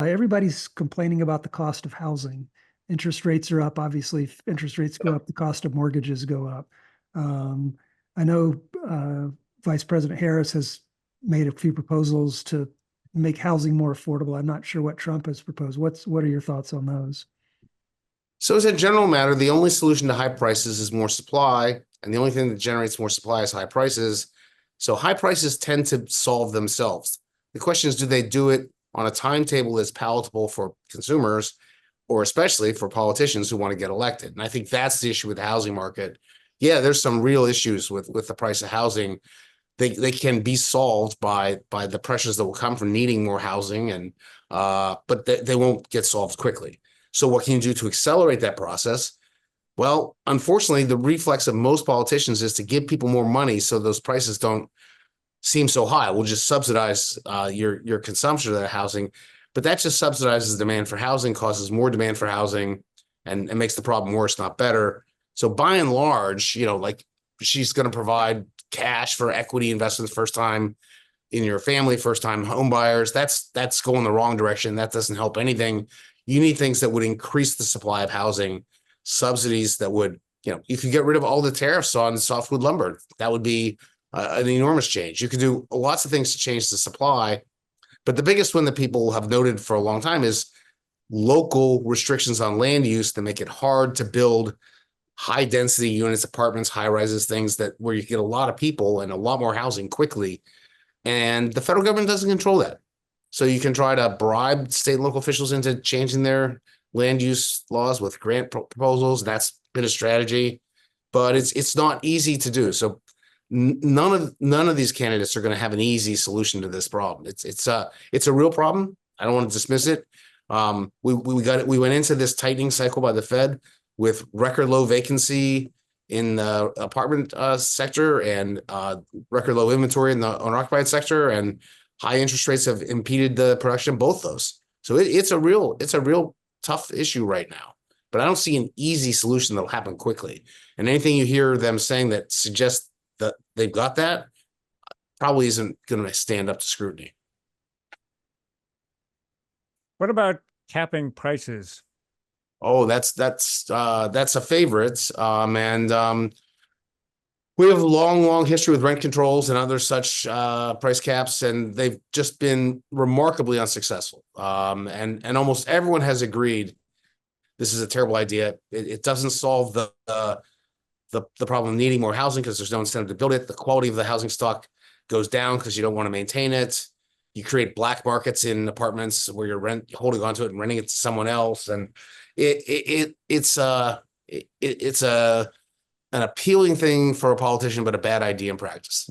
Everybody's complaining about the cost of housing. Interest rates are up. Obviously, if interest rates go up, the cost of mortgages go up. I know Vice President Harris has made a few proposals to make housing more affordable. I'm not sure what Trump has proposed. What are your thoughts on those? So as a general matter, the only solution to high prices is more supply, and the only thing that generates more supply is high prices. So high prices tend to solve themselves. The question is, do they do it on a timetable that's palatable for consumers, or especially for politicians who want to get elected? And I think that's the issue with the housing market. Yeah, there's some real issues with the price of housing. They can be solved by the pressures that will come from needing more housing, and but they won't get solved quickly. So what can you do to accelerate that process? Well, unfortunately, the reflex of most politicians is to give people more money so those prices don't seem so high. We'll just subsidize your consumption of that housing, but that just subsidizes demand for housing, causes more demand for housing, and makes the problem worse, not better. So by and large, like she's going to provide cash for equity investments first time in your family, first time home buyers. That's going the wrong direction. That doesn't help anything. You need things that would increase the supply of housing, subsidies that would, if you get rid of all the tariffs on softwood lumber, that would be an enormous change. You could do lots of things to change the supply, but the biggest one that people have noted for a long time is local restrictions on land use that make it hard to build high density units, apartments, high rises, things that where you get a lot of people and a lot more housing quickly. And the federal government doesn't control that. So you can try to bribe state and local officials into changing their land use laws with grant proposals. That's been a strategy, but it's not easy to do. So none of these candidates are going to have an easy solution to this problem. It's a real problem. I don't want to dismiss it. We went into this tightening cycle by the Fed with record low vacancy in the apartment sector and record low inventory in the owner-occupied sector, and high interest rates have impeded the production of both those. So it's a real tough issue right now. But I don't see an easy solution that'll happen quickly. And anything you hear them saying that suggests that they've got that probably isn't going to stand up to scrutiny. What about capping prices? Oh, that's a favorite. We have a long history with rent controls and other such price caps, and they've just been remarkably unsuccessful. And almost everyone has agreed this is a terrible idea. It doesn't solve the problem of needing more housing because there's no incentive to build it. The quality of the housing stock goes down because you don't want to maintain it. You create black markets in apartments where you're holding onto it and renting it to someone else, and it's an appealing thing for a politician, but a bad idea in practice.